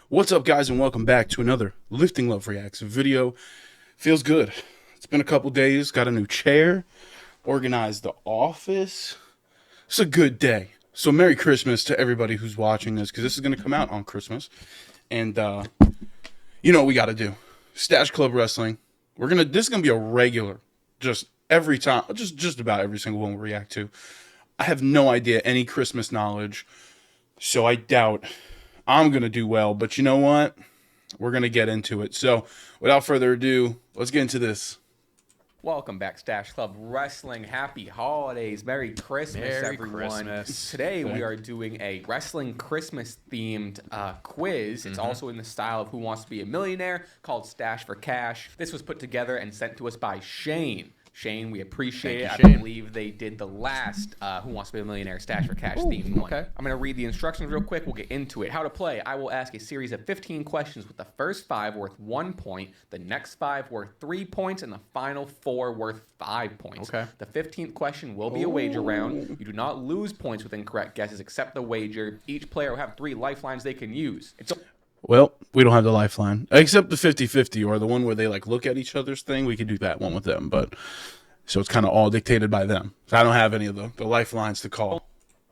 What's up, guys, and welcome back to another Lifting Love Reacts video. Feels good. It's been a couple days. Got a new chair. Organized the office. It's a good day. So Merry Christmas to everybody who's watching this, because this is going to come out on Christmas. And you know what we got to do. Stash Club Wrestling. This is going to be a regular, just every time, just about every single one we react to. I have no idea any Christmas knowledge, so I doubt I'm going to do well, but you know what? We're going to get into it. So, without further ado, let's get into this. Welcome back, Stash Club Wrestling. Happy holidays. Merry Christmas, Merry everyone. Christmas. Today, we are doing a wrestling Christmas-themed quiz. It's also in the style of Who Wants to Be a Millionaire, called Stash for Cash. This was put together and sent to us by Shane. Shane, we appreciate it. Thank you, I believe they did the last Who Wants to Be a Millionaire Stash for Cash themed one. okay. I'm going to read the instructions real quick. We'll get into it. How to play. I will ask a series of 15 questions with the first 5 worth 1 point, the next 5 worth 3 points, and the final 4 worth 5 points. Okay. The 15th question will be a wager round. You do not lose points with incorrect guesses except the wager. Each player will have 3 lifelines they can use. Well, we don't have the lifeline, except the 50-50, or the one where they look at each other's thing. We could do that one with them, but so it's kind of all dictated by them. So I don't have any of the lifelines to call.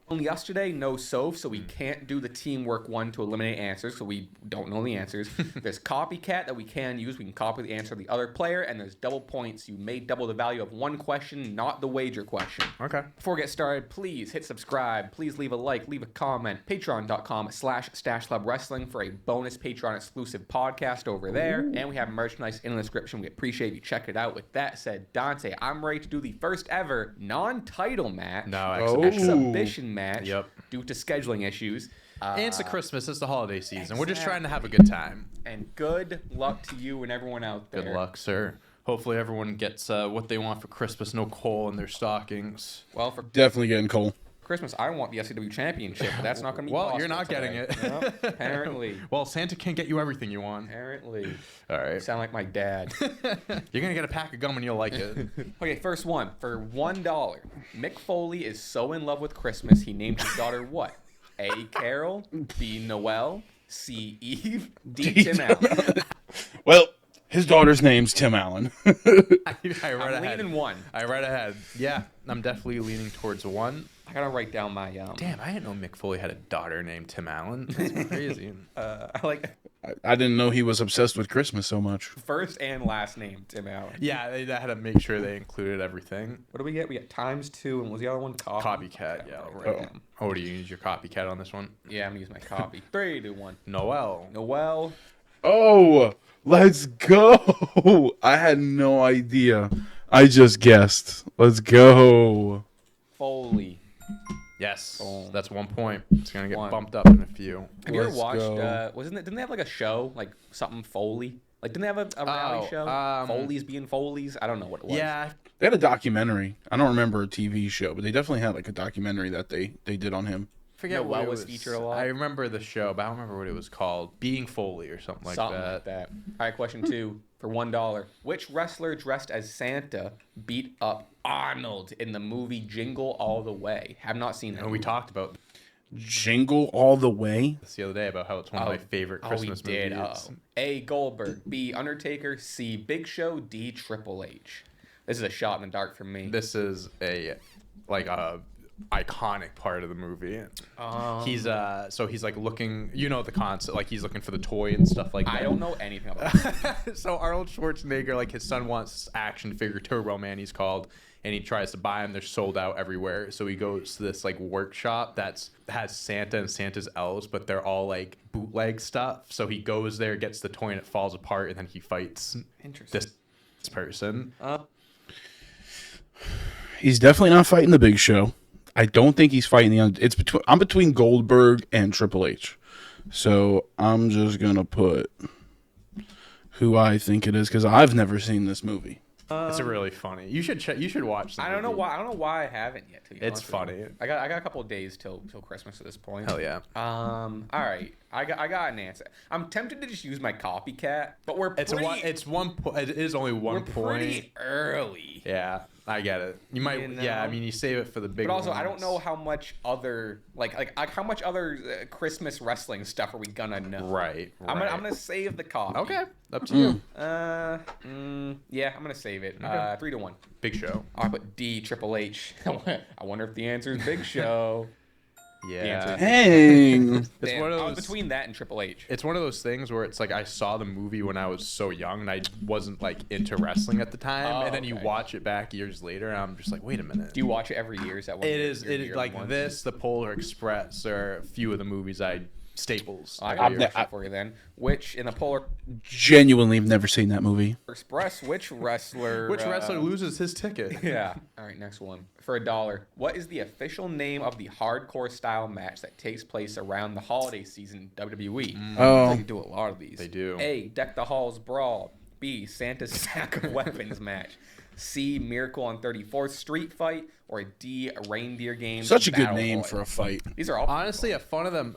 Only yesterday, no Soph, so we can't do the teamwork one to eliminate answers, so we don't know the answers. There's copycat that we can use. We can copy the answer of the other player, and there's double points. You may double the value of one question, not the wager question. Okay. Before we get started, please hit subscribe. Please leave a like, leave a comment. Patreon.com/StashClubWrestling for a bonus Patreon exclusive podcast over there. And we have merchandise in the description. We appreciate if you check it out. With that said, Dante, I'm ready to do the first ever non-title match. Exhibition match. Yep. Due to scheduling issues. And it's the Christmas, it's the holiday season. We're just trying to have a good time. And good luck to you and everyone out there. Good luck, sir. Hopefully everyone gets what they want for Christmas. No coal in their stockings. Well, for Definitely getting cold. Christmas, I want the SCW Championship, but that's not going to be possible. Well, you're not getting it. No, apparently. Well, Santa can't get you everything you want. Apparently. All You right. sound like my dad. You're going to get a pack of gum and you'll like it. Okay, first one. For $1, Mick Foley is so in love with Christmas, he named his daughter what? A. Carol, B. Noel, C. Eve, D. Tim Allen. Well, his daughter's name's Tim Allen. I read I'm ahead. leaning 1. I read ahead. Yeah, I'm definitely leaning towards 1. I gotta write down my Damn, I didn't know Mick Foley had a daughter named Tim Allen. That's crazy. I like I didn't know he was obsessed with Christmas so much. first and last name Tim Allen. Yeah, they had to make sure they included everything. What do we get? We got ×2, and what was the other one? Copycat, yeah. Right. Oh, do you use your copycat on this one? Yeah, I'm gonna use my copy. 3, 2, 1. Noel. Noel. Oh, let's go. I had no idea. I just guessed. Let's go. Foley. Yes, Boom. that's 1 point. It's gonna get 1. bumped up in a few. Have you ever Let's watched? go. Didn't they have like a show like something Foley? Like didn't they have a reality show? Foley's being Foley's. I don't know what it was. Yeah, They had a documentary. I don't remember a TV show, but they definitely had a documentary that they did on him. I forget Noel what it was featured a lot. I remember the show, but I don't remember what it was called. Being Foley or something like Something that. like that. All right, question 2 for $1. Which wrestler dressed as Santa beat up Arnold in the movie Jingle All the Way? Have not seen that. And we talked about Jingle All the Way. this the other day about how it's one of my favorite Christmas we did. movies. A. Goldberg, B. Undertaker, C. Big Show, D. Triple H. This is a shot in the dark for me. This is a iconic part of the movie. He's he's looking, the concept, he's looking for the toy and stuff like that. I don't know anything about it. So Arnold Schwarzenegger, his son wants action figure Turbo Man, he's called, and he tries to buy them. They're sold out everywhere. So he goes to this workshop has Santa and Santa's elves, but they're all bootleg stuff. So he goes there, gets the toy, and it falls apart, and then he fights this person. He's definitely not fighting the Big Show. I don't think he's fighting I'm between Goldberg and Triple H. So I'm just gonna put who I think it is, because I've never seen this movie. It's really funny. You should watch. I don't know why I haven't yet. To be It's honest with you. funny. I got a couple of days till Christmas at this point. Hell yeah. All right. I got an answer. I'm tempted to just use my copycat, but It is only one we're point. pretty early. Yeah. I get it. You might, You know? yeah. I mean, you save it for the big. But also, ones. I don't know how much other how much other Christmas wrestling stuff are we gonna know? Right. I'm gonna save the coffee. Okay, up to you. Yeah, I'm gonna save it. 3-1. Big Show. I put D Triple H. I wonder if the answer is Big Show. Yeah. Dang. It's Damn, one of I was those. between that and Triple H. It's one of those things where it's like I saw the movie when I was so young and I wasn't like into wrestling at the time, and then you okay. watch it back years later, and I'm just like, wait a minute. Do you watch it every year? Is that one? It is like this, the Polar Express, are a few of the movies staples. I every got a year. question for you then. Which in the Polar Genuinely have never seen that movie. Express, which wrestler? Which wrestler loses his ticket? Yeah. All right, next one. For $1, what is the official name of the hardcore style match that takes place around the holiday season in WWE? Oh. They do a lot of these. They do. A. Deck the Halls Brawl. B. Santa's Sack of Weapons match. C. Miracle on 34th Street fight. Or D. Reindeer Games. Such a good Battle name Royal. for a fight. These are all Honestly, a fun of them.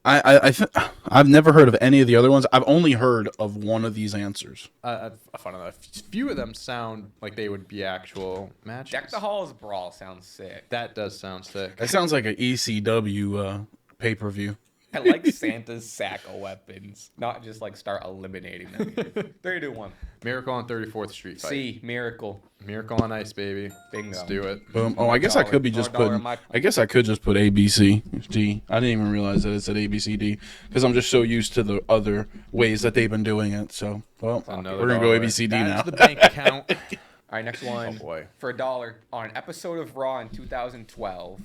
I've never heard of any of the other ones. I've only heard of one of these answers. A fun of them. Few of them sound like they would be actual matches. Deck the Halls Brawl sounds sick. That does sound sick. That sounds like an ECW pay-per-view. I like Santa's Sack of Weapons. Not just like start eliminating them. 3-1. Miracle on 34th Street fight. C. Miracle. Miracle on Ice, baby. Bingo. Let's do it. Boom. Oh, I guess I could be just $1 putting. my- I guess I could just put ABC D. I didn't even realize that it said ABCD because I'm just so used to the other ways that they've been doing it. So, well, Another we're gonna go dollar. ABCD That's now. the bank account. All right, next one. Oh, boy. For $1, on an episode of Raw in 2012.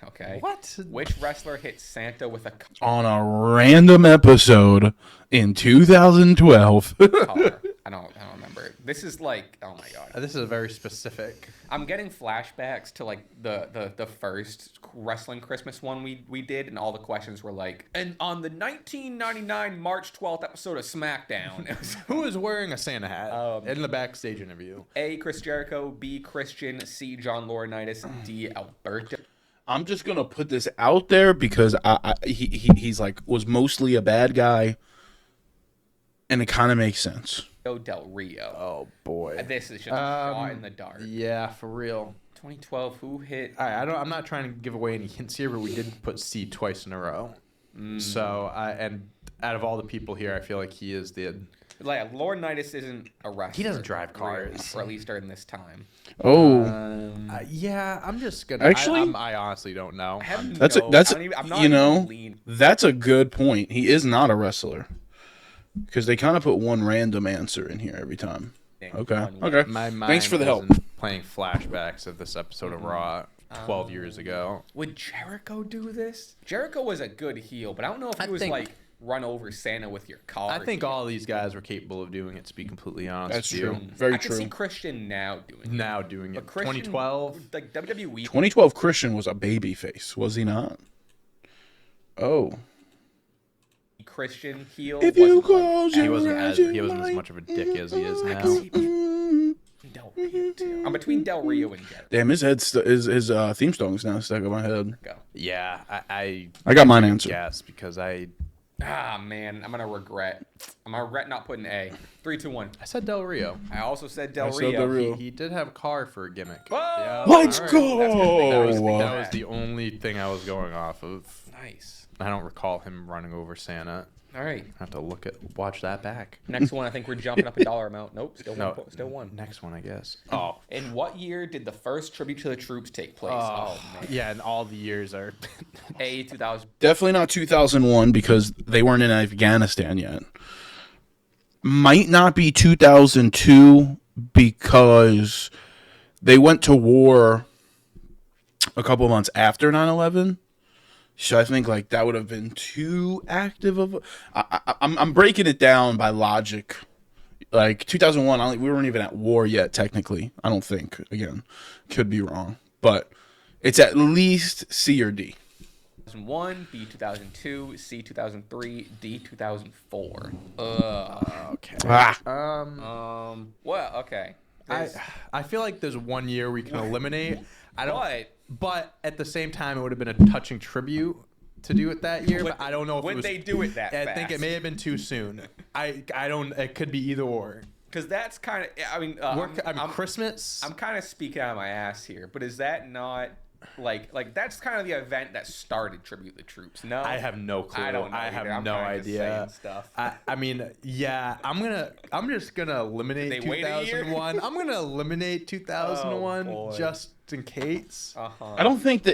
Okay. What? Which wrestler hit Santa with a On a random episode in 2012. collar? I don't remember. This is like, oh my god. This is a very specific. I'm getting flashbacks to like the first wrestling Christmas one we did, and all the questions were like, and on the 1999 March 12th episode of SmackDown. It was Who is wearing a Santa hat in the backstage interview? A. Chris Jericho, B. Christian, C. John Laurinaitis, D. Alberto I'm just gonna put this out there because he's like was mostly a bad guy, and it kind of makes sense. Del Rio. Oh boy. This is just a shot in the dark. Yeah, for real. 2012, who hit? I'm not trying to give away any hints here, but we did put C twice in a row. So and out of all the people here, I feel like he is the. Like Laurinaitis isn't a wrestler. He doesn't drive cars. or at least during this time. Oh, Yeah, I'm just gonna. Actually- I honestly don't know. I have that's no, that's I don't even, I'm not you even know lean. that's a good point. He is not a wrestler because they kind of put one random answer in here every time. Okay, okay. My Thanks for the mind help. wasn't Playing flashbacks of this episode of Raw 12 years ago. Would Jericho do this? Jericho was a good heel, but I don't know if he I was think- like run over Santa with your car. I think all these guys were capable of doing it. To be completely honest, That's with true. you. Very I can see true. Christian now doing it. Now doing it. But Christian, 2012. like WWE. 2012 Christian was a baby face, was he not? Oh, Christian heel. if you wasn't, like, close He your wasn't eyes, as you he wasn't as might- much of a dick as he is I now. can see Del Rio too. I'm between Del Rio and Jericho. Damn, his his theme song's now stuck in my head. Go. Yeah, I I got mine answered. guess because I Ah man, I'm gonna regret. I'm gonna regret not putting A. 3, 2, 1. said Del Rio. I also said Del I said Rio. Del Rio. He did have a car for a gimmick. Whoa! Yeah, Let's all right. go! That was the only thing I was going off of. Nice. I don't recall him running over Santa. All right. I have to watch that back. Next one, I think we're jumping up a dollar amount. Nope, still No. one. Still one. Next one, I guess. Oh, In what year did the first tribute to the troops take place? Oh, man. yeah, and all the years are. A 2000. Definitely not 2001 because they weren't in Afghanistan yet. Might not be 2002 because they went to war a couple months after 9/11. So I think like that would have been too active of. I'm breaking it down by logic. Like 2001, we weren't even at war yet technically. I don't think. Again, could be wrong, but it's at least C or D. 2001, B 2002, C 2003, D 2004. Okay. Well, okay. I feel like there's one year we can eliminate. I don't. But But at the same time, it would have been a touching tribute to do it that year. But I don't know if would it was. they do it that I fast? think it may have been too soon. I don't. It could be either or. Because that's kind of, I mean, Christmas. I'm kind of speaking out of my ass here, but is that not like that's kind of the event that started Tribute the Troops? No, I have no clue. I don't know. I have either. I'm no kinda just idea. saying stuff. I mean, yeah, I'm just gonna eliminate Did they wait a year? 2001. I'm gonna eliminate 2001 boy. just in case. I don't think.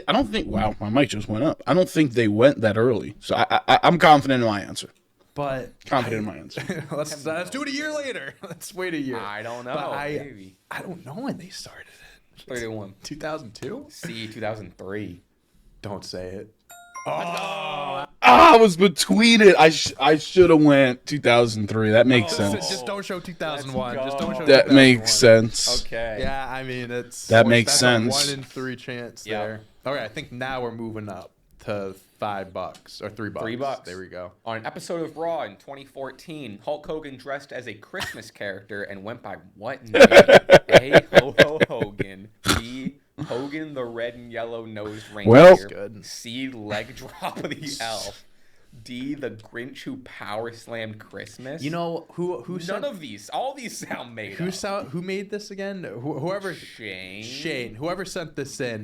Wow, my mic just went up. I don't think they went that early. So I'm confident in my answer. But Confident in my answer. let's do it a year later. Let's wait a year. I don't know. But Maybe. I don't know when they started it. 31. 2002? C 2003. Don't say it. I was between it. I should have went 2003. That makes sense. Just don't show 2001. Let's Just don't show go. That 2001. makes sense. Okay. Yeah, I mean That makes that's sense. A 1 in 3 chance Yeah. there. Okay, I think now we're moving up to $5 or $3. $3. There we go. On an episode of Raw in 2014, Hulk Hogan dressed as a Christmas character and went by what name? A. Ho-Ho Hogan. B. Hogan the Red and Yellow Nosed Reindeer. Well- Good. C. Leg drop of the elf. D. The Grinch who power slammed Christmas. You know who none sent, of these. All these sound made who made this again? Whoever Shane. whoever sent this in.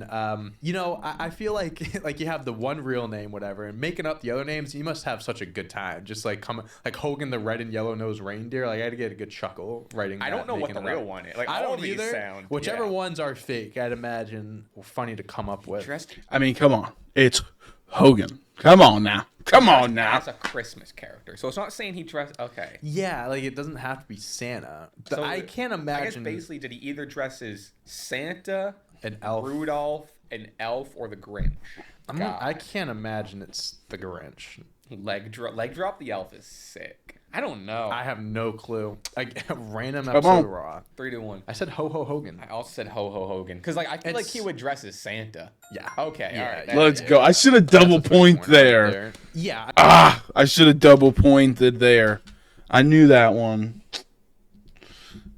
You know, I feel like like you have the one real name, whatever, and making up the other names. You must have such a good time. Just like like Hogan the Red and Yellow Nosed Reindeer. Like I had to get a good chuckle writing. I don't know what the real one is. Like I all don't of these either. sound. Whichever yeah. ones are fake, I'd imagine were funny to come up with. Dressed I mean, come on. It's Hogan. Come on now. Come on now. as a Christmas character. So it's not saying he dressed. Okay. Yeah, like it doesn't have to be Santa. So I can't imagine I guess basically, did he either dress as Santa, an elf. Rudolph, an elf, or the Grinch? I can't imagine it's the Grinch. Leg drop the elf is sick. I don't know. I have no clue. Random Come episode on. of Raw. 3-1. I said Ho Ho Hogan. I also said Ho Ho Hogan because like I feel like It's- he would dress as Santa. Yeah. Okay. Yeah, all right. yeah. Let's go. I should have double point there. Yeah. I should have double pointed there. I knew that one.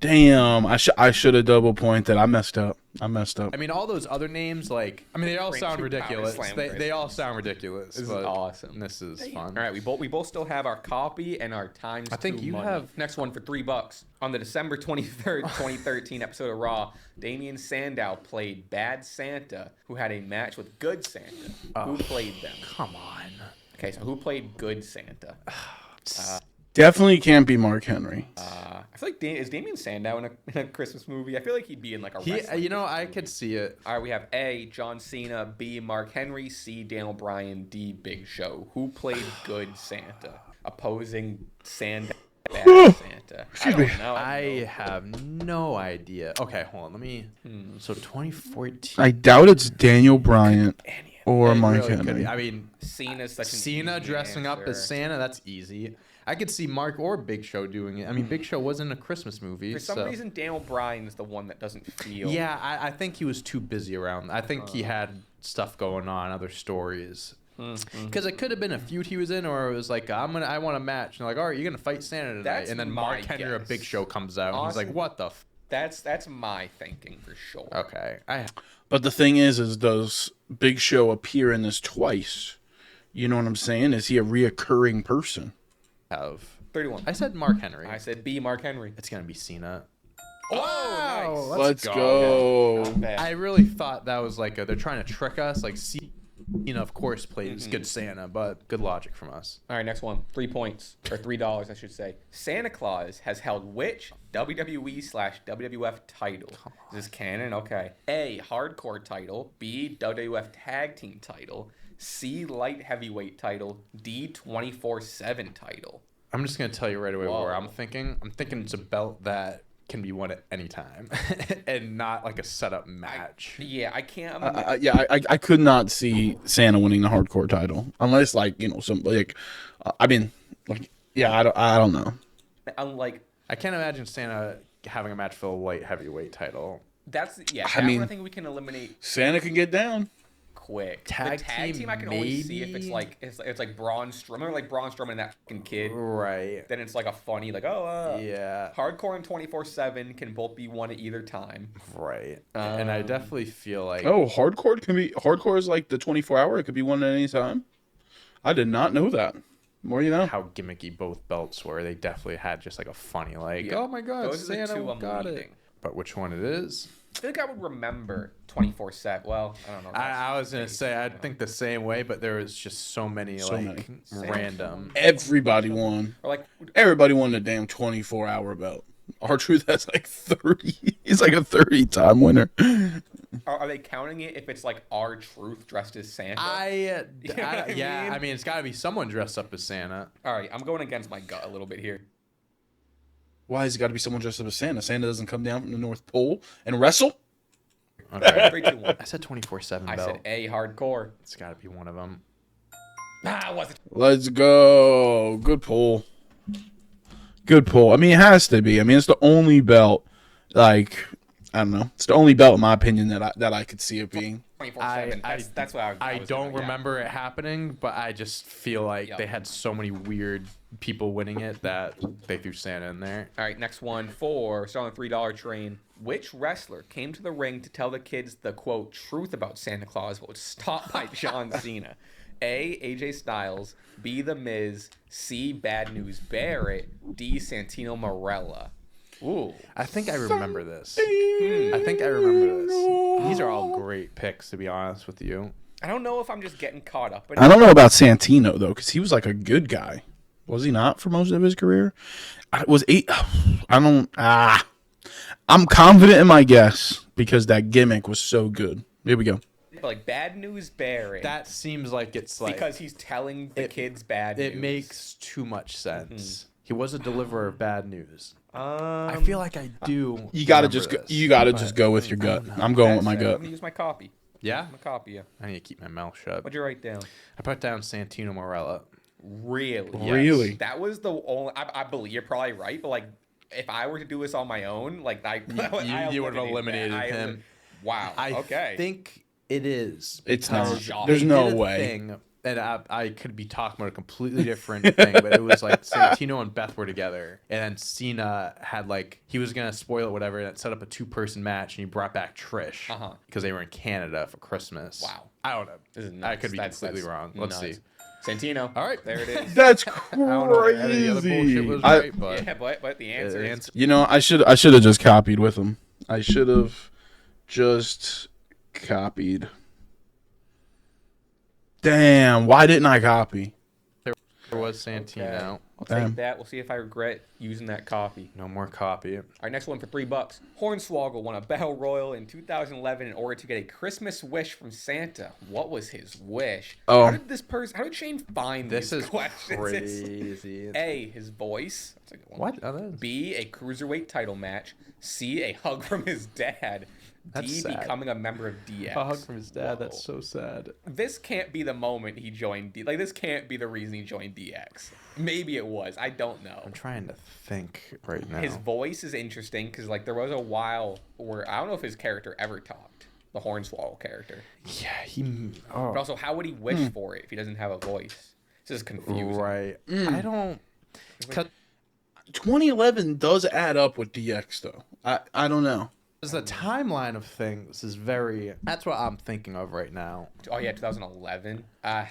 Damn. I should have double pointed. I messed up. I mean, all those other names, like, I mean, they all Grinch sound who ridiculous. power slammed They all sound ridiculous. This is but awesome. This is fun. All right, we both still have our copy and our times. I think two you money. have- next one for $3 on the December 23rd, 2013 episode of Raw. Damian Sandow played Bad Santa, who had a match with Good Santa. Who played them? Come on. Okay, so who played Good Santa? Definitely can't be Mark Henry. I feel like is Damian Sandow in a Christmas movie? I feel like he'd be in like a wrestling. You know, Christmas I movie. could see it. All right, we have A. John Cena, B. Mark Henry, C. Daniel Bryan, D. Big Show. Who played Good Santa? Opposing Sandow, Bad Santa. I don't know. I have no idea. Okay, hold on. Let me. So 2014. I doubt it's Daniel Bryant or It Mark really could Henry. be. I mean, Cena's such an Cena easy dressing up as answer. Santa, that's easy. I could see Mark or Big Show doing it. I mean, Big Show was in a Christmas movie. For some so. reason, Daniel Bryan is the one that doesn't feel. Yeah, I think he was too busy around. I think he had stuff going on, other stories. Because it could have been a feud he was in, or it was like, I want a match. And they're like, all right, you're gonna fight Santa tonight. That's And then my Mark Henry or guess. Big Show comes out. And he's Honestly, like, what the? That's my thinking for sure. Okay, But the thing is does Big Show appear in this twice? You know what I'm saying? Is he a reoccurring person? have. 31. I said Mark Henry. I said B. Mark Henry. It's gonna be Cena. Oh, nice. Let's go. Not bad. I really thought that was like they're trying to trick us. Like Cena, of course, played good Santa, but good logic from us. All right, next one. 3 points. Or $3, I should say. Santa Claus has held which WWE/WWF title? Is this canon? Okay. A. Hardcore title. B. WWF Tag Team title. C. Light Heavyweight title. D. 24/7 title. I'm just gonna tell you right away Whoa. where I'm thinking. I'm thinking it's a belt that can be won at any time, and not like a setup match. Yeah, I can't. I could not see Santa winning the hardcore title unless, like, you know, some like, I mean, like, yeah, I don't know. Unlike I can't imagine Santa having a match for the light heavyweight title. that's yeah. I That mean- one I think we can eliminate Santa can get down. quick. Tag the tag team, team I can always see if it's maybe? like it's like Braun Strowman. Remember like Braun Strowman and that fucking kid. Right. Then it's like a funny like Yeah. Hardcore and 24/7 can both be won at either time. Right. And I definitely feel like Oh, hardcore is like the 24-hour. It could be won at any time. I did not know that. More you know. how gimmicky both belts were. They definitely had just like a funny, like, Yeah. oh my god, Those are the Santa two I'm got it. leaving. But which one it is? I think I would remember 24/7. Well, I don't know. I was gonna say I'd think the same way, but there was just so many random. Everybody won. Or like, Everybody won the damn 24-hour belt. R-Truth has like 30. He's like a 30-time winner. are they counting it if it's like R-Truth dressed as Santa? Yeah, I mean? I mean it's got to be someone dressed up as Santa. All right, I'm going against my gut a little bit here. Why has it got to be someone dressed up as Santa? Santa doesn't come down from the North Pole and wrestle? Okay, 3, 2, 1. I said 24/7 I belt. said A, hardcore. It's got to be one of them. Was it? Let's go. Good pull. Good pull. I mean, it has to be. I mean, it's the only belt, like, I don't know. It's the only belt, in my opinion, that I could see it being. 24/7. That's what I was don't gonna- remember it happening, but I just feel like Yep. they had so many weird people winning it that they threw Santa in there. All right, next one for still on the $3 train. Which wrestler came to the ring to tell the kids the quote truth about Santa Claus but was stopped by John Cena? A. AJ Styles, B. The Miz, C. Bad News Barrett, D. Santino Marella. Ooh. I think I remember this. I think I remember this. These are all great picks, to be honest with you. I don't know if I'm just getting caught up in I don't know about Santino, though, because he was like a good guy. Was he not for most of his career? I'm confident in my guess because that gimmick was so good. Here we go. But like Bad News Barrett. That seems like it's like because he's telling the kids bad news. it makes too much sense. He was a deliverer of bad news. I Um, feel like I do. You gotta remember this, just but go with your gut. I'm going with my I'm gut. gonna use my copy. Yeah, I'm gonna copy you. I need to keep my mouth shut. What'd you write down? I put down Santino Marella. Really? Really? That was the only. I believe you're probably right, but like, if I were to do this on my own, like You would have eliminated him. Wow. I okay. think it is. It's because not. they There's no did a way. thing, and I could be talking about a completely different thing, but it was like Santino and Beth were together, and then Cena had like he was gonna spoil it, whatever, and set up a 2-person match, and he brought back Trish because they were in Canada for Christmas. Wow. I don't know. This is I nuts. could be That's completely wrong. Let's nuts. see. Santino. All right. There it is. That's I don't know if any of the other bullshit crazy. was right, but Yeah, but the answer the is answer. You know, I should have just copied with him. I should have just copied. Damn, why didn't I copy? There was Santino. I'll Damn. take that. We'll see if I regret using that copy. No more copy. All right, next one for $3. Hornswoggle won a Battle Royal in 2011 in order to get a Christmas wish from Santa. What was his wish? Oh. How did Shane find This these is questions? crazy. A, his voice. That's a good one. What? Oh, that is- B, a cruiserweight title match. C, a hug from his dad. That's D, sad. becoming a member of DX. A hug from his dad. Whoa. That's so sad. This can't be the moment he joined Like, this can't be the reason he joined DX. Maybe it was. I don't know. I'm trying to think right now. His voice is interesting because, like, there was a while where I don't know if his character ever talked. The Hornswoggle character. Yeah, he. But Oh, also, how would he wish for it if he doesn't have a voice? This is confusing. right. I don't. 'Cause 2011 does add up with DX though. I don't know. the timeline of things is very. That's what I'm thinking of right now. Oh yeah, 2011. I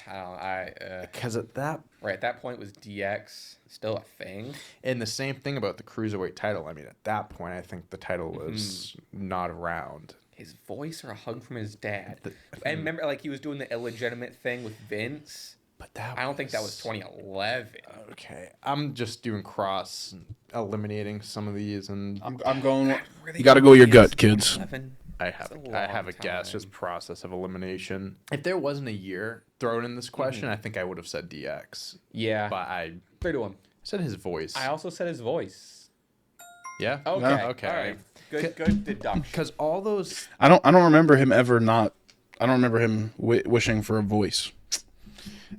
don't. Because at that. Right at that point was DX still a thing? And the same thing about the cruiserweight title. I mean, at that point, I think the title was not around. His voice or a hug from his dad? And remember, like he was doing the illegitimate thing with Vince. But that. I don't think that was 2011. Okay, I'm just doing cross, and eliminating some of these, and I'm going. Were they You got to go with your doing gut, kids. 2011? I That's have a I have a long guess, time. just process of elimination. If there wasn't a year thrown in this question, I think I would have said DX. Yeah. But I 3-1. said his voice. I also said his voice. Yeah. Okay. Yeah. Okay. All right. Good deduction. Because all those. I don't remember him ever not. I don't remember him wishing for a voice.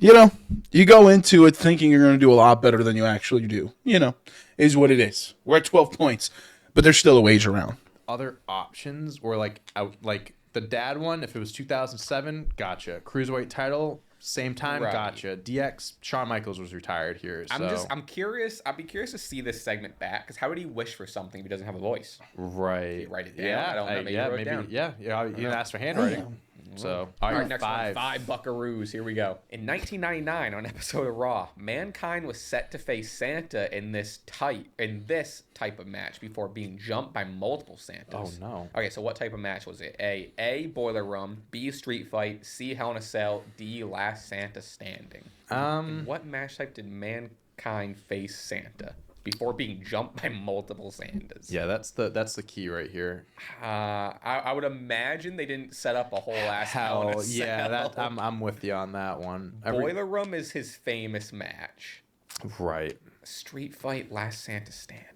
You know, you go into it thinking you're going to do a lot better than you actually do. You know, is what it is. We're at 12 points, but there's still a wage around. Other options were like out, like the dad one. If it was 2007, gotcha. Cruiserweight title, same time, Right. gotcha. DX, Shawn Michaels was retired here. So. I'm curious. I'd be curious to see this segment back because how would he wish for something if he doesn't have a voice? Right. Write it down. Yeah. I don't know. Maybe yeah. you wrote it Maybe. down. Yeah. Yeah. You asked for handwriting. So, All right, right, next one. 5 buckaroos. Here we go. In 1999, on an episode of Raw, Mankind was set to face Santa in this type of match before being jumped by multiple Santas. Oh, no. Okay, so what type of match was it? A. Boiler Room. B. Street Fight. C. Hell in a Cell. D. Last Santa Standing. In what match type did Mankind face Santa before being jumped by multiple Santas? Yeah, that's the key right here. I would imagine they didn't set up a whole ass Hell in a Cell. Yeah, I'm with you on that one. Boiler Room is his famous match. Right. Street Fight, Last Santa Standing.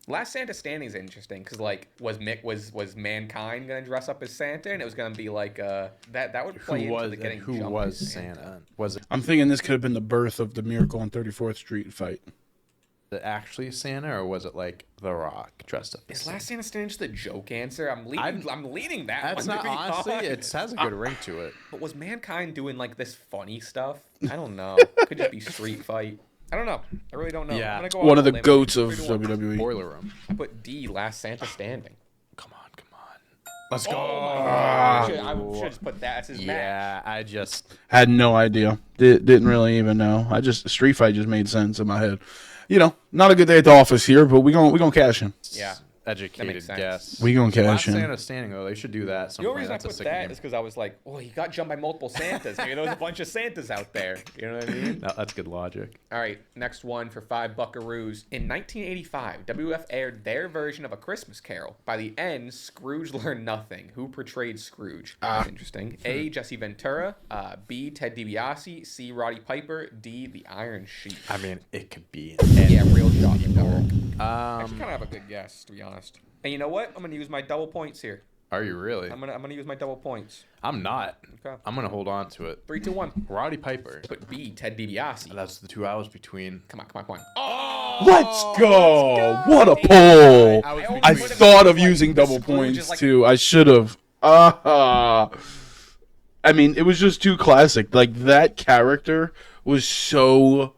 Last Santa Standing is interesting because was Mankind gonna dress up as Santa and it was gonna be like that would play into the getting who jumped was as Santa? Was it I'm thinking this could have been the birth of the Miracle on 34th Street fight. actually Santa, or was it like The Rock dressed up as Is Santa? Last Santa Standing just a joke answer? I'm leading that. That's one, not to be honestly. honest. It has a good ring to it. But was Mankind doing like this funny stuff? I don't know. Could just be Street Fight. I don't know. I really don't know. Yeah. I'm gonna go One out of the on a limb. goats of 3-1. WWE. Boiler Room. I put D, Last Santa Standing. Come on. Let's go. I should just put that as his match. Yeah, I just Had no idea. Didn't really even know. Street Fight just made sense in my head. You know, not a good day at the office here, but we gonna cash in. Yeah. educated makes sense. guess. We gonna Last cash in. Santa standing though. They should do that. The only reason I That's a put sick that name. is because I was like, oh, he got jumped by multiple Santas. Maybe there was a bunch of Santas out there. You know what I mean? No, that's good logic. All right, next one for 5 buckaroos. In 1985, WF aired their version of A Christmas Carol. By the end, Scrooge learned nothing. Who portrayed Scrooge? That's interesting. A. Jesse Ventura. B. Ted DiBiase. C. Roddy Piper. D. The Iron Sheik. I mean, it could be. Yeah, real shot in the dark. Actually, kind of have a good guess, to be honest. And you know what? I'm gonna use my double points here. Are you really? I'm gonna use my double points. I'm not. Okay. I'm gonna hold on to it. 3, 2, 1. Roddy Piper. Put B. Ted DiBiase. That's the 2 hours between. Come on. Oh! Let's go! What a pull! I between- thought of using double Scrooge is points like- too. I should have. I mean, it was just too classic. Like, that character was so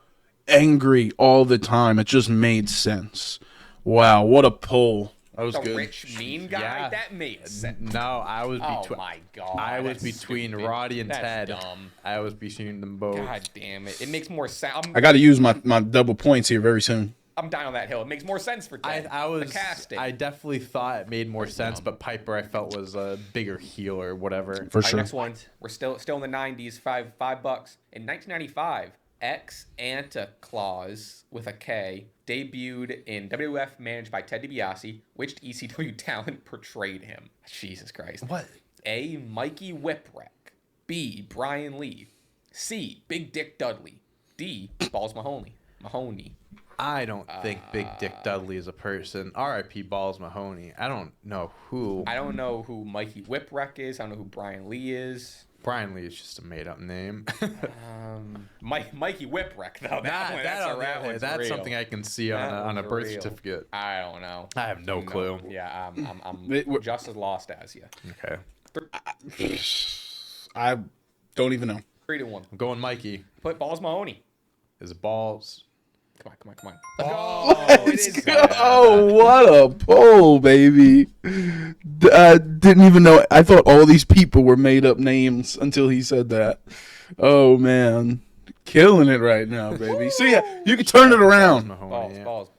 angry all the time. It just made sense. Wow, what a pull. That was The good. rich, mean guy? Yeah. That made sense. No, I was Oh between. my god. I was that's between stupid. Roddy and That's Ted. dumb. I was between them both. God damn it. It makes more sense. I got to use my double points here very soon. I'm down on that hill. It makes more sense for Ted. I was. The casting. I definitely thought it made more sense, but Piper I felt was a bigger heel or whatever. For All right, sure. next one. We're still in the 90s. $5. In 1995, Santa Claus with a K debuted in WWF, managed by Ted DiBiase. Which ECW talent portrayed him? Jesus Christ. What? A. Mikey Whipwreck. B. Brian Lee. C. Big Dick Dudley. D. Balls Mahoney. I don't think Big Dick Dudley is a person. R.I.P. Balls Mahoney. I don't know who. I don't know who Mikey Whipwreck is. I don't know who Brian Lee is. Brian Lee is just a made-up name. Mikey Whipwreck though. That's something I can see on a birth real. certificate. I don't know. I have no clue. Yeah, I'm Wait, just as lost as you. Okay. I don't even know. 3 to 1. I'm going Mikey. Put Balls Mahoney. Is balls. Come on. Let's go! Oh, what a pull, baby. Didn't even know. I thought all these people were made up names until he said that. Oh, man. Killing it right now, baby. So, yeah, you can turn it around. Mahoney, yeah. Balls.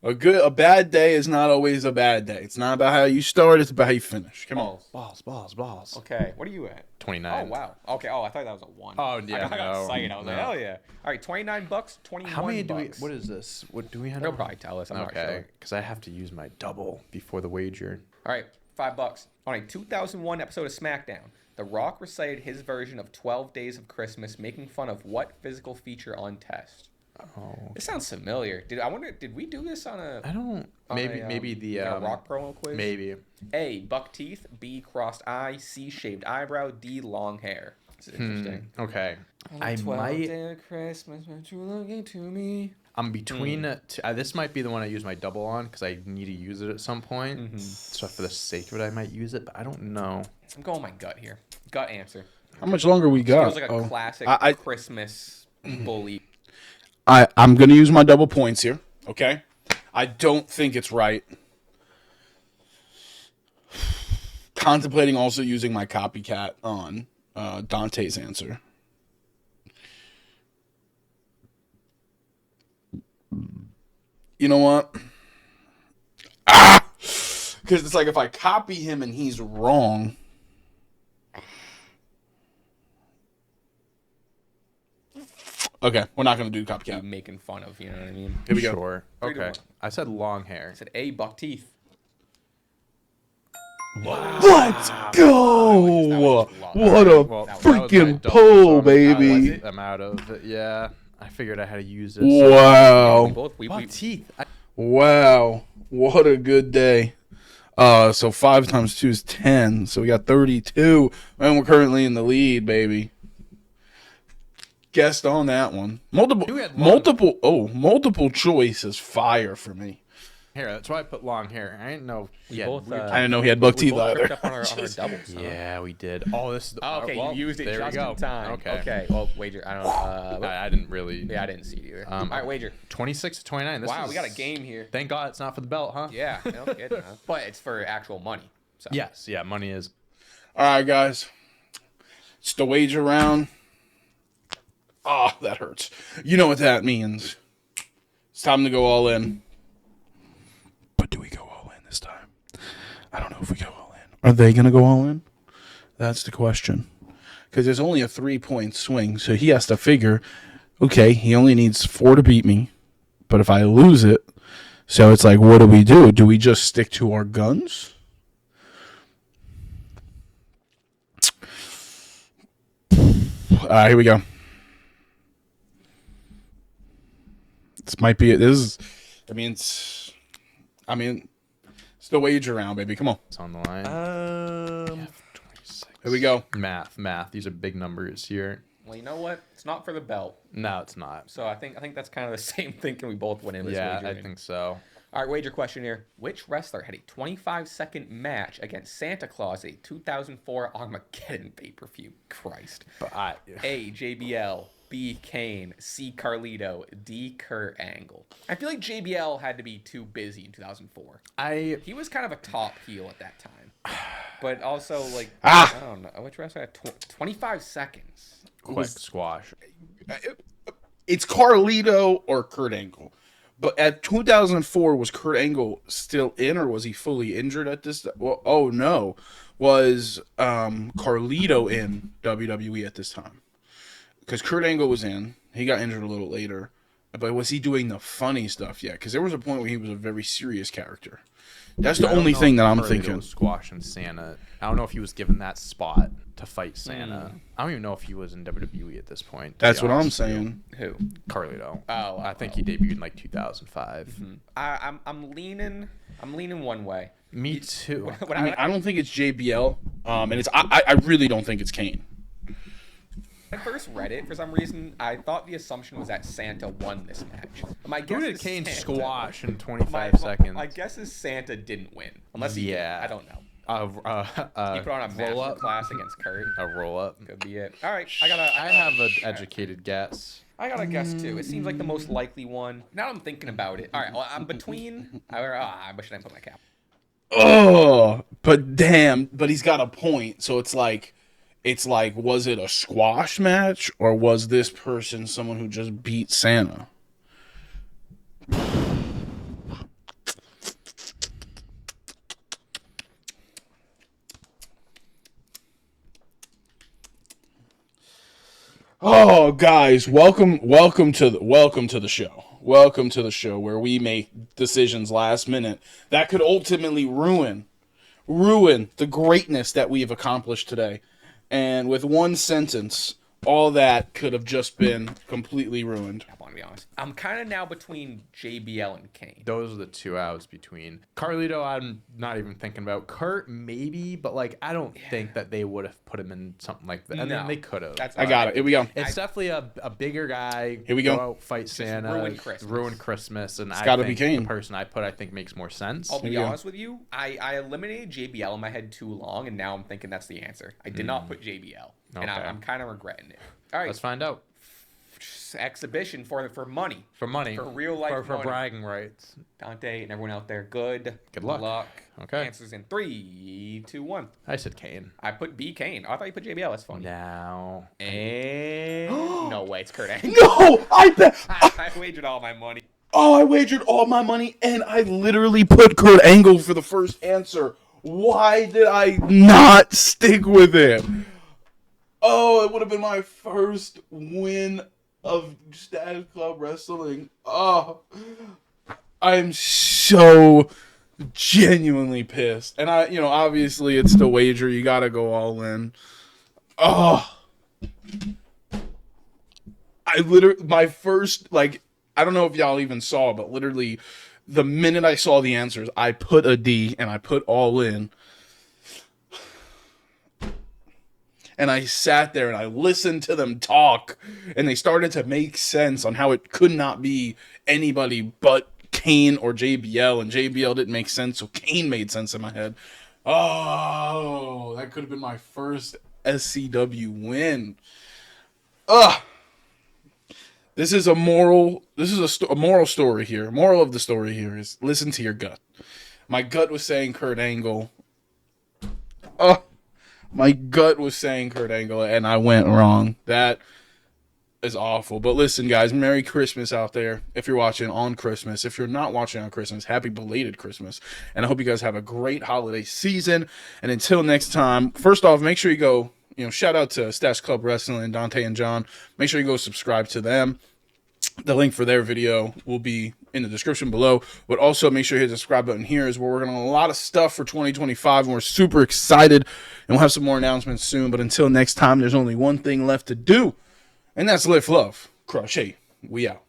A bad day is not always a bad day. It's not about how you start, it's about how you finish. Come on. Balls. Okay, what are you at? 29. Oh, wow. Okay, I thought that was a 1. Oh, yeah, I got no, excited. I was like, no. hell yeah. All right, $29, 21 How many do we? bucks. What is this? What do we have? They'll probably tell us. I'm not Okay, sure. because I have to use my double before the wager. All right, $5. On a 2001 episode of SmackDown, The Rock recited his version of 12 Days of Christmas, making fun of what physical feature on test? Oh, This sounds familiar. Did we do this on a? I don't. on Maybe the a Rock promo quiz? Maybe. A. Buck teeth. B. Crossed eye. C. Shaved eyebrow. D. Long hair. This is interesting. Okay. I 12 might. Day of Christmas, but you looking to me. I'm between. This might be the one I use my double on because I need to use it at some point. So for the sake of it, I might use it, but I don't know. I'm going my gut here. Gut answer. How much longer we got? Feels like a classic Christmas bully. I'm going to use my double points here, okay? I don't think it's right. Contemplating also using my copycat on Dante's answer. You know what? Because it's like if I copy him and he's wrong. Okay, we're not going to do You copycat. making fun of, you know what I mean? Here we go. Sure. 3 to Okay. 1. I said long hair. I said A, buck teeth. Let's go! That was just luck. What a Well, that was freaking my double, pull, so baby! I'm out of it. Yeah. I figured I had to use it. We Wow. both, we, Buck teeth. Wow. What a good day. So 5 times 2 is 10. So we got 32. And we're currently in the lead, baby. Guessed on that one. Multiple choice is fire for me. Hair. That's why I put long hair. I didn't know. We both, I didn't know he had buck we teeth both either. tripped up on our doubles. Huh? Yeah, we did. Oh, this is the. Oh, okay, well, you used it there just we go. in time. Okay. Well, wager. I don't know. I didn't really. Yeah, I didn't see it either. All right, wager. 26 to 29. This Wow, is, we got a game here. Thank God it's not for the belt, huh? Yeah, no kidding, huh? But it's for actual money. So. Yes. Yeah. Money is. All right, guys. It's the wager round. Oh, that hurts. You know what that means. It's time to go all in. But do we go all in this time? I don't know if we go all in. Are they going to go all in? That's the question. Because there's only a 3-point swing, so he has to figure, okay, he only needs 4 to beat me. But if I lose it, so it's like, what do? Do we just stick to our guns? All right, here we go. This might be it. It's the wager round, baby. Come on. It's on the line. 26. Here we go. Math. These are big numbers here. Well, you know what? It's not for the belt. No, it's not. So I think that's kind of the same thinking we both went in this Yeah, wager. I think so. All right, wager question here. Which wrestler had a 25-second match against Santa Claus at a 2004 Armageddon pay-per-view? Christ. But A, JBL. B, Kane. C, Carlito. D, Kurt Angle. I feel like JBL had to be too busy in 2004. He was kind of a top heel at that time. But also, like, I don't know. Which wrestler had 25 seconds? quick squash. It's Carlito or Kurt Angle. But at 2004, was Kurt Angle still in, or was he fully injured at this? Well, oh no, was Carlito in WWE at this time? Because Kurt Angle was in, he got injured a little later. But was he doing the funny stuff yet? Because there was a point where he was a very serious character. That's the only thing that I'm thinking. Squashing Santa. I don't know if he was given that spot to fight Santa. I don't even know if he was in WWE at this point. That's what I'm saying. Who? Carlito. Oh, I think he debuted in like 2005. I'm leaning one way. Me too. I don't think it's JBL, and I really don't think it's Kane. When I first read it, for some reason, I thought the assumption was that Santa won this match. My Who guess did is Kane Santa. squash in 25 seconds? My guess is Santa didn't win, unless he did. I don't know. He put on a roll master up. class against Kurt. A roll up. Could be it. All right, I have an educated guess. I got a guess too. It seems like the most likely one. Now I'm thinking about it. All right, well, I'm between. I wish I didn't put my cap. Oh, but damn, but he's got a point. So it's like, was it a squash match, or was this person someone who just beat Santa? Oh, guys, welcome to the show. Welcome to the show where we make decisions last minute that could ultimately ruin the greatness that we have accomplished today. And with one sentence, all that could have just been completely ruined. I want to be honest. I'm kind of now between JBL and Kane. Those are the two I was between. Carlito, I'm not even thinking about. Kurt, maybe, but like I don't think that they would have put him in something like that. And then they could have. I got it. Here we go. It's definitely a bigger guy. Here we go. Out, fight Santa. Ruin Christmas. And it's I gotta think be Kane. The person I put, I think, makes more sense. I'll be honest with you. I eliminated JBL in my head too long, and now I'm thinking that's the answer. I did not put JBL, and I'm kind of regretting it. All right. Let's find out. exhibition for money. For money. For real life for money. bragging rights. Dante and everyone out there, good luck. Okay. Answers in 3, 2, 1. I said Kane. I put B Kane. Oh, I thought you put JBL. That's funny. Now. And no way, it's Kurt Angle. No, I bet. I wagered all my money. Oh, I wagered all my money, and I literally put Kurt Angle for the first answer. Why did I not stick with it? Oh, it would have been my first win of Status Club Wrestling. Oh, I'm so genuinely pissed. And obviously it's the wager. You got to go all in. Oh, I literally, my first, I don't know if y'all even saw, but literally the minute I saw the answers, I put a D and I put all in. And I sat there and I listened to them talk, and they started to make sense on how it could not be anybody but Kane or JBL, and JBL didn't make sense, so Kane made sense in my head. Oh, that could have been my first SCW win. Ugh. This is a moral story here. Moral of the story here is listen to your gut. My gut was saying Kurt Angle. My gut was saying Kurt Angle, and I went wrong. That is awful. But listen, guys, Merry Christmas out there if you're watching on Christmas. If you're not watching on Christmas, happy belated Christmas. And I hope you guys have a great holiday season. And until next time, first off, make sure you go, shout out to Stash Club Wrestling, Dante and John. Make sure you go subscribe to them. The link for their video will be in the description below. But also make sure you hit the subscribe button here, as we're working on a lot of stuff for 2025, and we're super excited. And we'll have some more announcements soon. But until next time, there's only one thing left to do, and that's lift, love, crochet. We out.